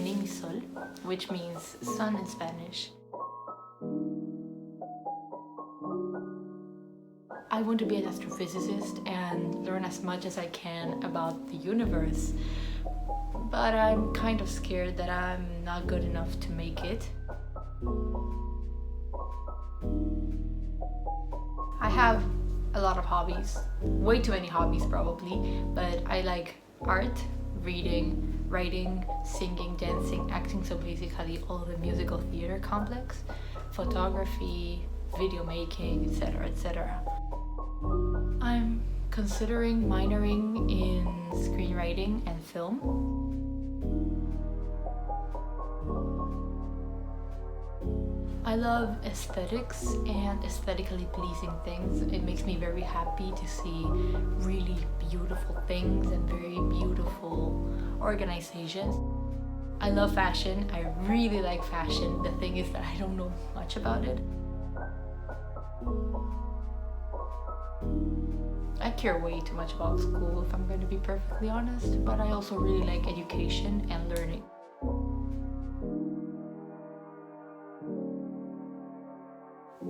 name is Sol, which means sun in Spanish. I want to be an astrophysicist and learn as much as I can about the universe, but I'm kind of scared that I'm not good enough to make it. I have a lot of hobbies, way too many hobbies probably, but I like art, reading, writing, singing, dancing, acting, so basically all the musical theater complex, photography, video making, etc., etc. I'm considering minoring in screenwriting and film. I love aesthetics and aesthetically pleasing things. It makes me very happy to see really beautiful things and very beautiful organizations. I love fashion. I really like fashion. The thing is that I don't know much about it. I care way too much about school, if I'm going to be perfectly honest, but I also really like education and learning.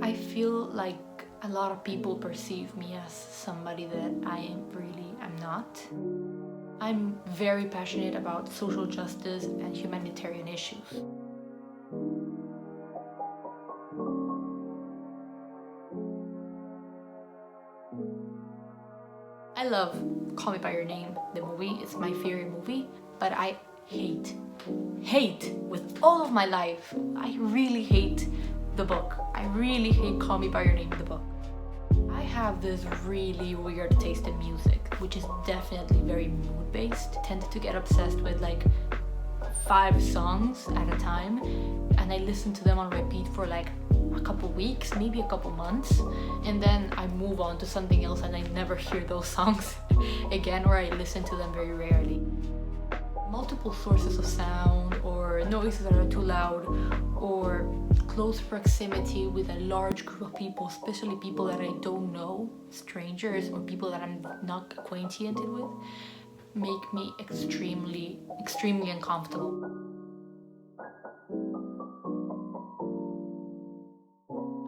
I feel like a lot of people perceive me as somebody that I really am not. I'm very passionate about social justice and humanitarian issues. I love Call Me By Your Name, the movie. It's my favorite movie, but I hate with all of my life. I really hate the book. I really hate Call Me By Your Name, the book. I have this really weird taste in music, which is definitely very mood-based. I tend to get obsessed with like 5 songs at a time, and I listen to them on repeat for like a couple weeks, maybe a couple months, and then I move on to something else and I never hear those songs again, or I listen to them very rarely. Multiple sources of sound or noises that are too loud or close proximity with a large group of people, especially people that I don't know, strangers or people that I'm not acquainted with, make me extremely uncomfortable.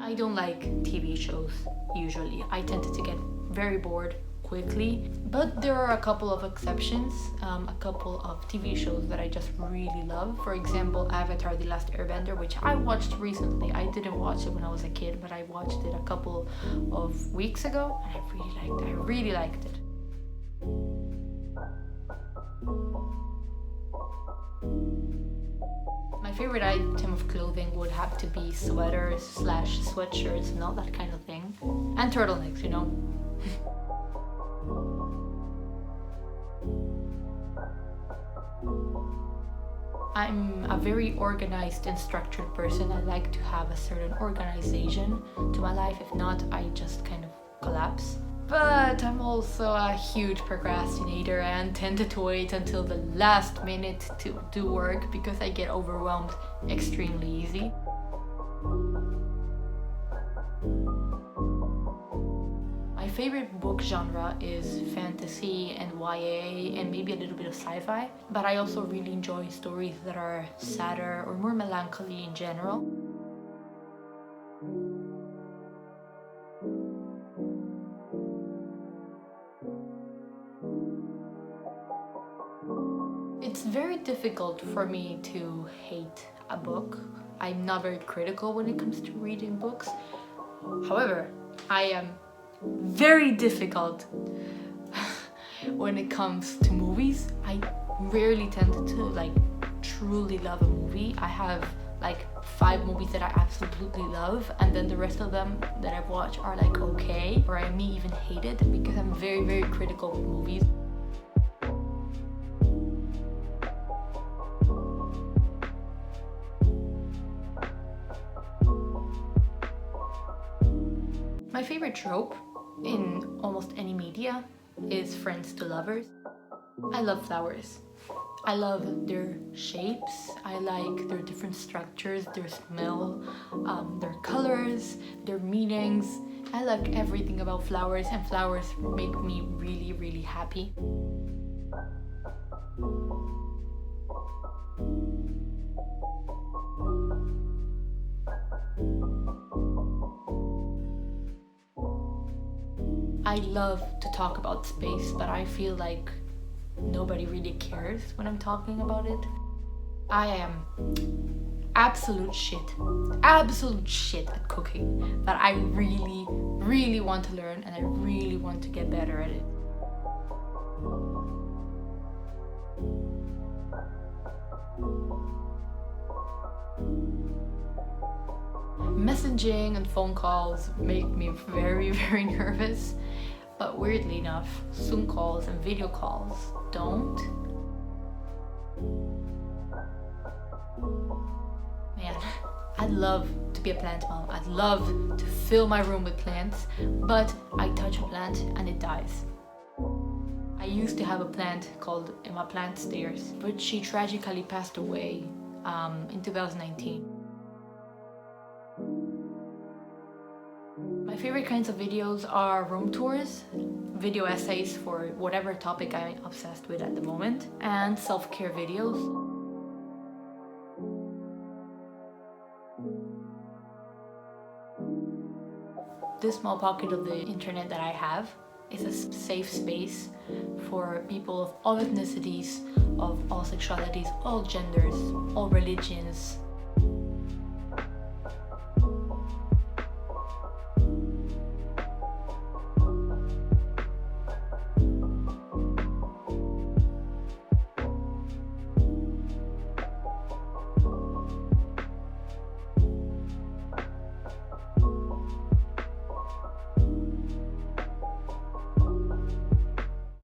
I don't like TV shows usually. I tend to get very bored quickly, but there are a couple of exceptions, a couple of TV shows that I just really love. For example, Avatar: The Last Airbender, which I watched recently. I didn't watch it when I was a kid, but I watched it a couple of weeks ago and I really liked it. My favorite item of clothing would have to be sweaters / sweatshirts and all that kind of thing. And turtlenecks, you know. I'm a very organized and structured person. I like to have a certain organization to my life. If not, I just kind of collapse. But I'm also a huge procrastinator and tend to wait until the last minute to do work because I get overwhelmed extremely easy. My favorite book genre is fantasy and YA and maybe a little bit of sci-fi, but I also really enjoy stories that are sadder or more melancholy in general. It's very difficult for me to hate a book. I'm not very critical when it comes to reading books. However, I am very difficult when it comes to movies. I rarely tend to truly love a movie. I have 5 movies that I absolutely love, and then the rest of them that I've watched are okay, or I may even hate it because I'm very, very critical with movies. My favorite trope in almost any media is friends to lovers. I love flowers. I love their shapes. I like their different structures, their smell, their colors, their meanings. I like everything about flowers, and flowers make me really, really happy. I love to talk about space, but I feel like nobody really cares when I'm talking about it. I am absolute shit at cooking, but I really want to learn, and I really want to get better at it. Messaging and phone calls make me very nervous, but weirdly enough, Zoom calls and video calls don't. Man, I'd love to be a plant mom. I'd love to fill my room with plants, but I touch a plant and it dies. I used to have a plant called Emma Plant Stairs, but she tragically passed away in 2019. My favorite kinds of videos are room tours, video essays for whatever topic I'm obsessed with at the moment, and self-care videos. This small pocket of the internet that I have is a safe space for people of all ethnicities, of all sexualities, all genders, all religions,